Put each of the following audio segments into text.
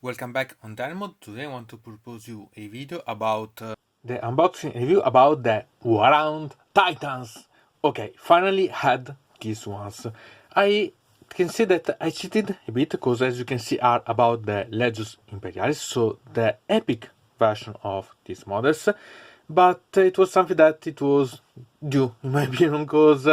Welcome back on deynonmod. Today I want to propose you a video about the unboxing review about the Warhound Titans. Okay, finally had these ones. I can say that I cheated a bit because as you can see are about the Legius Imperialis, so the epic version of these models, but it was something that it was due in my opinion because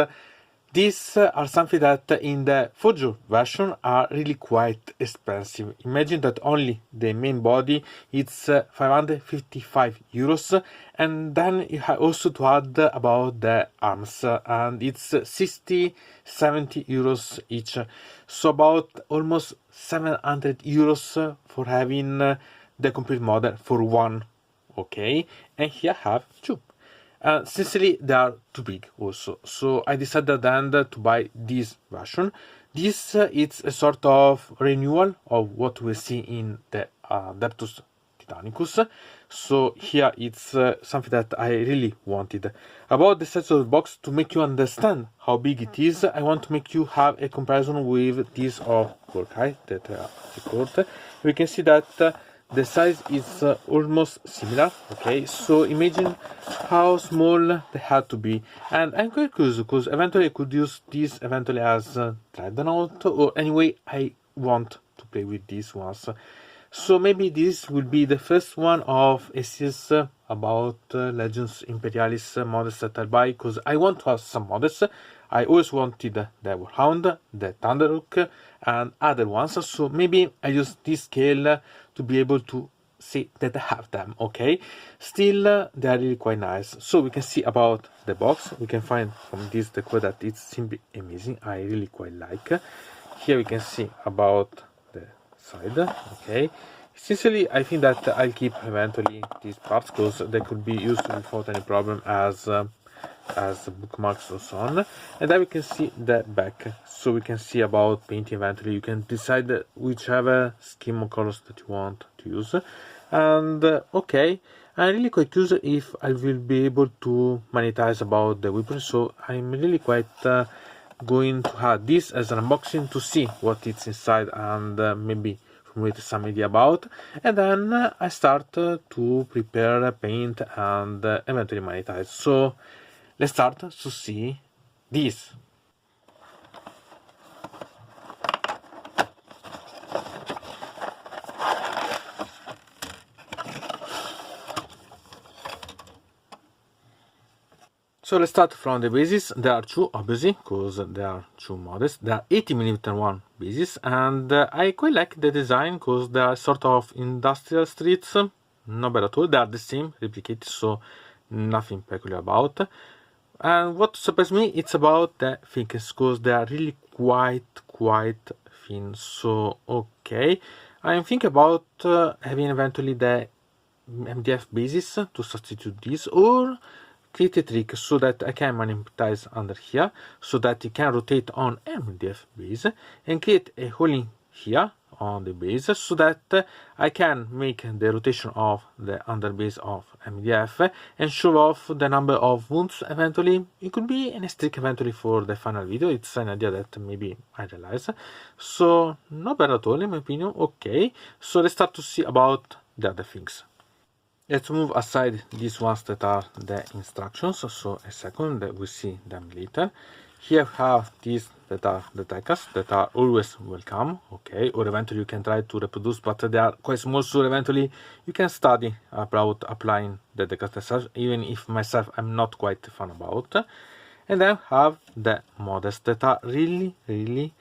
these are something that in the Future version are really quite expensive. Imagine that only the main body it's 555 euros, and then you have also to add about the arms, and it's 60-70 euros each. So about almost 700 euros for having the complete model for one. Okay, and here I have two. Sincerely, they are too big also, so I decided then to buy this version. This it's a sort of renewal of what we see in the Adeptus Titanicus. So here it's something that I really wanted. About the size of the box, to make you understand how big it is, I want to make you have a comparison with this of Warhound that I recorded. We can see that the size is almost similar. Okay, so imagine how small they had to be, and I'm quite curious because eventually I could use this eventually as dreadnought, or anyway I want to play with these ones. So maybe this will be the first one of a series about Legends Imperialis models that I'll buy, because I want to have some models. I always wanted the Warhound, the Thunderhook, and other ones, so maybe I use this scale to be able to see that I have them. Okay, still they are really quite nice. So we can see about the box. We can find from this decor that it's simply amazing. I really quite like. Here we can see about the side. Okay, sincerely I think that I'll keep eventually these parts because they could be used without any problem as bookmarks or so on. And then we can see the back, so we can see about painting eventually. You can decide whichever scheme or colors that you want to use. And okay, I'm really quite curious if I will be able to monetize about the weapon, so I'm really quite going to have this as an unboxing to see what it's inside and maybe with some idea about, and then I start to prepare, paint, and eventually monetize. So let's start to see this. So let's start from the bases. There are two, obviously, because there are two models. There are 80mm one bases, and I quite like the design because they are sort of industrial streets. Not bad at all. They are the same, replicated, so nothing peculiar about. And what surprised me, it's about the thickness, because they are really quite thin. So okay, I'm thinking about having eventually the MDF bases to substitute this, or create a trick so that I can monetize under here, so that it can rotate on MDF base and create a hole in here on the base, so that I can make the rotation of the underbase of MDF and show off the number of wounds. Eventually it could be an trick eventually for the final video. It's an idea that maybe I realize, so not bad at all in my opinion. Okay, so let's start to see about the other things. Let's move aside these ones that are the instructions, so a second, we'll see them later. Here we have these that are the Titanicus, that are always welcome, okay, or eventually you can try to reproduce, but they are quite small, so eventually you can study about applying the Titanicus, even if myself I'm not quite a fan about. And then have the models that are really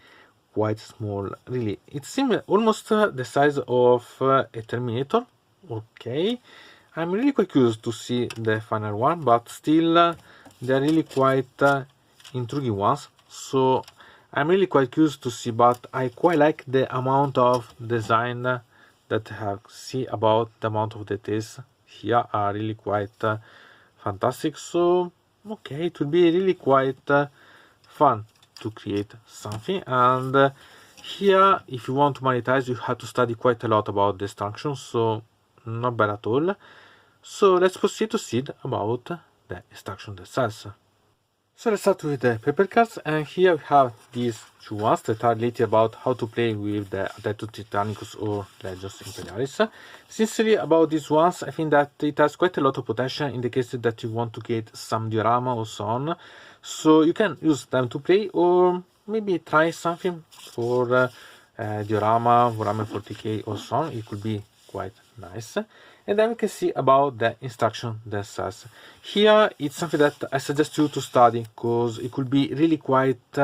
quite small. Really, it's similar, almost the size of a Terminator. Okay, I'm really quite curious to see the final one, but still they're really quite intriguing ones, so I'm really quite curious to see. But I quite like the amount of design that I have. See about the amount of details here are really quite fantastic. So okay, it will be really quite fun to create something. And here, if you want to monetize, you have to study quite a lot about the instructions, so not bad at all. So let's proceed to see about the instruction themselves. So let's start with the paper cards, and here we have these two ones that are related about how to play with the Adeptus Titanicus or Legions Imperialis. Sincerely, about these ones, I think that it has quite a lot of potential in the case that you want to get some diorama or so on. So you can use them to play, or maybe try something for diorama, Warhammer 40k or so on. It could be quite nice. And then we can see about the instruction themselves. Here it's something that I suggest you to study, because it could be really quite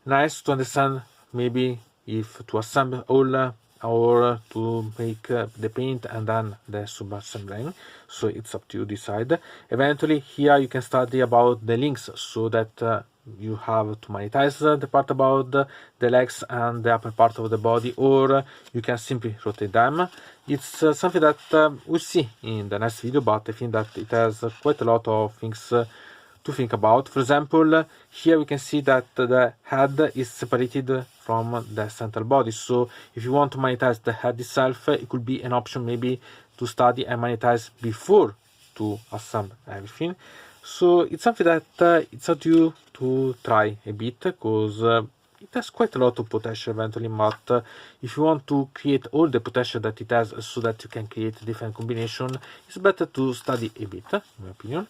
nice to understand, maybe if to assemble all or to make the paint and then the sub-assembling. So it's up to you decide. Eventually here you can study about the links, so that you have to monetize the part about the legs and the upper part of the body, or you can simply rotate them. It's something that we'll see in the next video, but I think that it has quite a lot of things to think about. For example, here we can see that the head is separated from the central body, so if you want to monetize the head itself, it could be an option maybe to study and monetize before to assemble everything. So it's something that it's up to you to try a bit, because it has quite a lot of potential eventually, but if you want to create all the potential that it has so that you can create different combination, it's better to study a bit, in my opinion.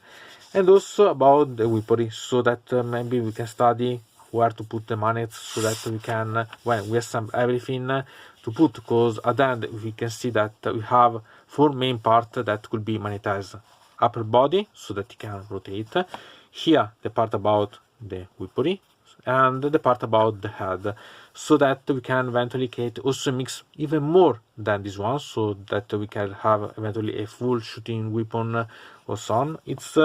And also about the weaponry, so that maybe we can study where to put the magnets, so that we can, when we assemble everything, to put, because at the end we can see that we have 4 main parts that could be magnetized. Upper body, so that you can rotate. Here the part about the weaponry, and the part about the head, so that we can eventually create also mix even more than this one, so that we can have eventually a full shooting weapon or so on. It's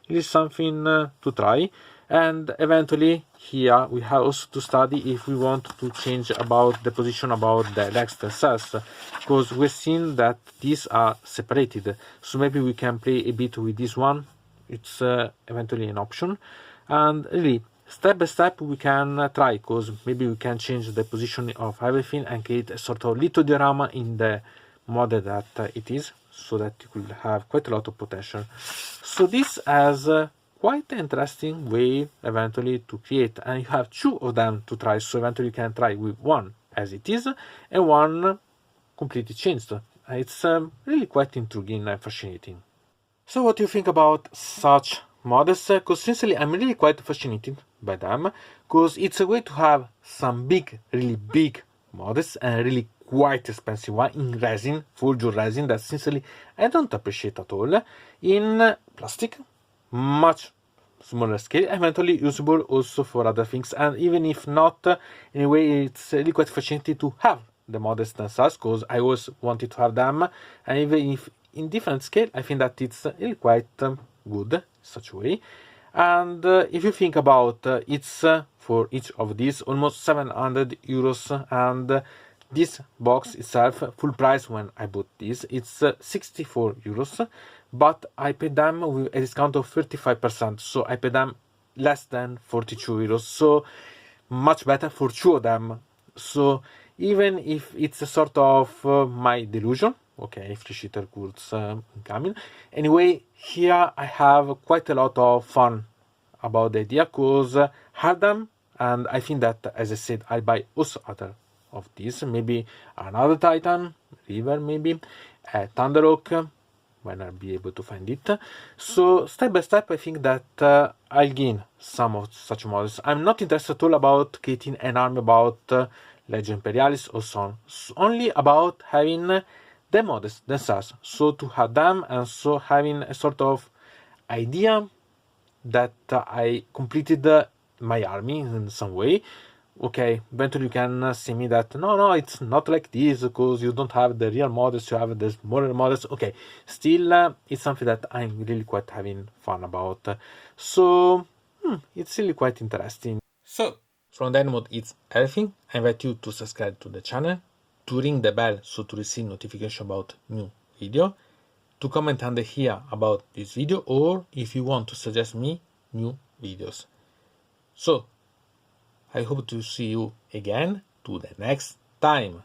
really something to try. And eventually here we have also to study if we want to change about the position about the legs themselves, because we've seen that these are separated, so maybe we can play a bit with this one. It's eventually an option, and really step by step we can try, because maybe we can change the position of everything and create a sort of little diorama in the model that it is, so that you could have quite a lot of potential. So this has quite an interesting way eventually to create, and you have 2 of them to try, so eventually you can try with one as it is and one completely changed. It's really quite intriguing and fascinating. So what do you think about such models? Because sincerely I'm really quite fascinated by them, because it's a way to have some big, really big models and really quite expensive one in resin, full jewel resin, that sincerely I don't appreciate at all, in plastic, much smaller scale, eventually usable also for other things. And even if not, anyway, it's really quite fascinating to have the models themselves, because I always wanted to have them, and even if in different scale, I think that it's really quite good in such a way. And if you think about it's for each of these almost 700 euros, and this box itself, full price when I bought this, it's 64 euros, but I paid them with a discount of 35%, so I paid them less than 42 euros, so much better for 2 of them. So even if it's a sort of my delusion, okay, free shitter goods coming, anyway, here I have quite a lot of fun about the idea, because I had them, and I think that, as I said, I buy also other of these, maybe another Titan, River, maybe a Thunderhawk, when I'll be able to find it. So step by step, I think that I'll gain some of such models. I'm not interested at all about creating an army about Legio Imperialis or so on. It's only about having the models themselves, so to have them, and so having a sort of idea that I completed my army in some way. Okay, eventually you can see me that no, it's not like this, because you don't have the real models, you have the smaller models. Okay, still it's something that I'm really quite having fun about. So it's really quite interesting. So from deynonmod it's everything. I invite you to subscribe to the channel, to ring the bell so to receive notification about new video, to comment under here about this video, or if you want to suggest me new videos. So I hope to see you again to the next time.